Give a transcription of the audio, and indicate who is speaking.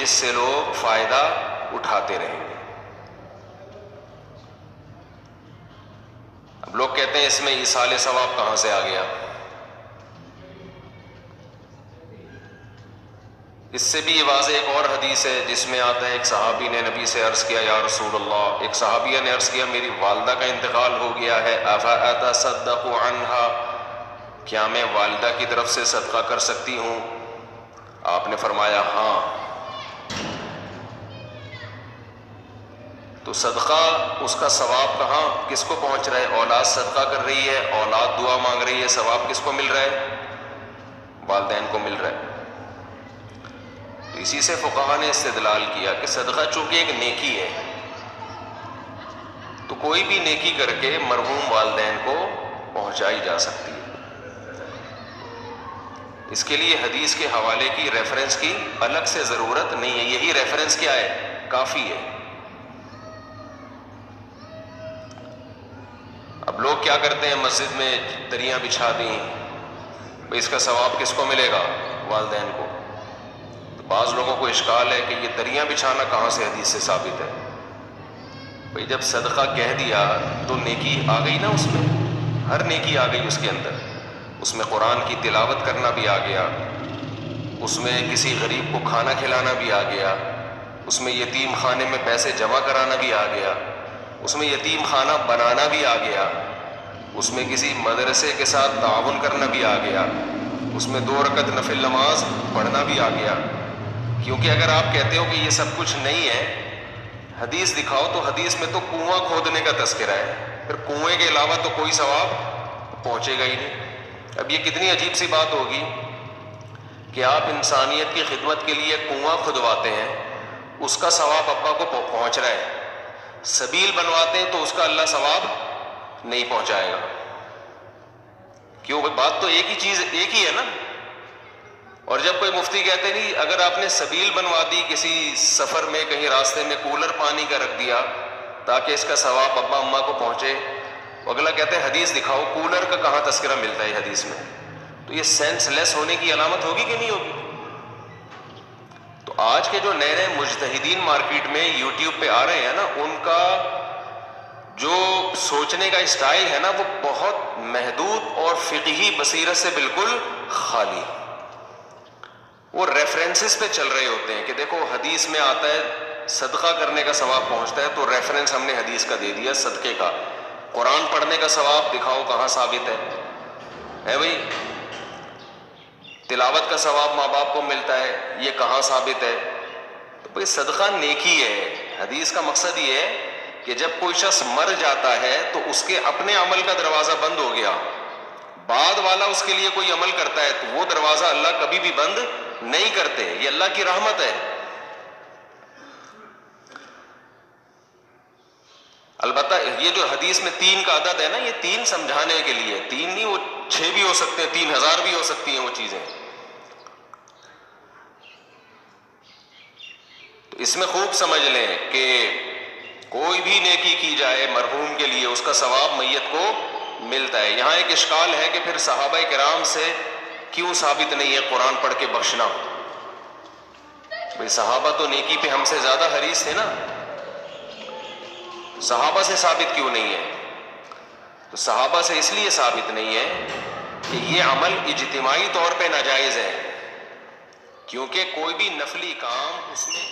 Speaker 1: جس سے لوگ فائدہ اٹھاتے رہیں گے. اب لوگ کہتے ہیں اس میں ایصال ثواب کہاں سے آ گیا؟ اس سے بھی واضح ایک اور حدیث ہے جس میں آتا ہے ایک صحابی نے نبی سے عرض کیا یا رسول اللہ، ایک صحابیہ نے عرض کیا میری والدہ کا انتقال ہو گیا ہے، افاتصدق عنہا، کیا میں والدہ کی طرف سے صدقہ کر سکتی ہوں؟ آپ نے فرمایا ہاں. تو صدقہ اس کا ثواب کہاں کس کو پہنچ رہا ہے؟ اولاد صدقہ کر رہی ہے، اولاد دعا مانگ رہی ہے، ثواب کس کو مل رہا ہے؟ والدین کو مل رہا ہے. تو اسی سے فقہا نے استدلال کیا کہ صدقہ چونکہ ایک نیکی ہے تو کوئی بھی نیکی کر کے مرحوم والدین کو پہنچائی جا سکتی ہے. اس کے لیے حدیث کے حوالے کی ریفرنس کی الگ سے ضرورت نہیں ہے، یہی ریفرنس کیا ہے؟ کافی ہے. اب لوگ کیا کرتے ہیں مسجد میں دریاں بچھا دیں، اس کا ثواب کس کو ملے گا؟ والدین کو. تو بعض لوگوں کو اشکال ہے کہ یہ دریاں بچھانا کہاں سے حدیث سے ثابت ہے؟ بھئی جب صدقہ کہہ دیا تو نیکی آ گئی نا، اس میں ہر نیکی آ گئی اس کے اندر. اس میں قرآن کی تلاوت کرنا بھی آ گیا، اس میں کسی غریب کو کھانا کھلانا بھی آ گیا، اس میں یتیم خانے میں پیسے جمع کرانا بھی آ گیا، اس میں یتیم خانہ بنانا بھی آ گیا، اس میں کسی مدرسے کے ساتھ تعاون کرنا بھی آ گیا، اس میں 2 رکعت نفل نماز پڑھنا بھی آ گیا. کیونکہ اگر آپ کہتے ہو کہ یہ سب کچھ نہیں ہے، حدیث دکھاؤ تو حدیث میں تو کنواں کھودنے کا تذکرہ ہے، پھر کنویں کے علاوہ تو کوئی ثواب پہنچے گا ہی نہیں. اب یہ کتنی عجیب سی بات ہوگی کہ آپ انسانیت کی خدمت کے لیے کنواں کھدواتے ہیں، اس کا ثواب ابا کو پہنچ رہا ہے، سبیل بنواتے ہیں تو اس کا اللہ ثواب نہیں پہنچائے گا. کیوں؟ بات تو ایک ہی چیز ایک ہی ہے نا. اور جب کوئی مفتی کہتے نہیں اگر آپ نے سبیل بنوا دی کسی سفر میں کہیں راستے میں کولر پانی کا رکھ دیا تاکہ اس کا ثواب ابا اماں کو پہنچے، اگلا کہتے ہیں حدیث دکھاؤ، کولر کا کہاں تذکرہ ملتا ہے حدیث میں؟ تو یہ سینس لیس ہونے کی علامت ہوگی کہ نہیں ہوگی؟ تو آج کے جو نئے نئے مجتہدین مارکیٹ میں یوٹیوب پہ آ رہے ہیں نا، ان کا جو سوچنے کا اسٹائل ہے نا وہ بہت محدود اور فقہی بصیرت سے بالکل خالی. وہ ریفرنسز پہ چل رہے ہوتے ہیں کہ دیکھو حدیث میں آتا ہے صدقہ کرنے کا ثواب پہنچتا ہے تو ریفرنس ہم نے حدیث کا دے دیا صدقے کا. قرآن پڑھنے کا ثواب دکھاؤ کہاں ثابت ہے بھائی؟ تلاوت کا ثواب ماں باپ کو ملتا ہے، یہ کہاں ثابت ہے؟ تو بھائی صدقہ نیکی ہے. حدیث کا مقصد یہ ہے کہ جب کوئی شخص مر جاتا ہے تو اس کے اپنے عمل کا دروازہ بند ہو گیا، بعد والا اس کے لیے کوئی عمل کرتا ہے تو وہ دروازہ اللہ کبھی بھی بند نہیں کرتے. یہ اللہ کی رحمت ہے. البتہ یہ جو حدیث میں 3 کا عدد ہے نا، یہ 3 سمجھانے کے لیے، 3 نہیں، وہ 6 بھی ہو سکتے ہیں، 3000 بھی ہو سکتی ہیں وہ چیزیں. تو اس میں خوب سمجھ لیں کہ کوئی بھی نیکی کی جائے مرحوم کے لیے اس کا ثواب میت کو ملتا ہے. یہاں ایک اشکال ہے کہ پھر صحابہ کرام سے کیوں ثابت نہیں ہے قرآن پڑھ کے بخشنا؟ بھئی صحابہ تو نیکی پہ ہم سے زیادہ حریص تھے نا، صحابہ سے ثابت کیوں نہیں ہے؟ تو صحابہ سے اس لیے ثابت نہیں ہے کہ یہ عمل اجتماعی طور پہ ناجائز ہے، کیونکہ کوئی بھی نفلی کام اس میں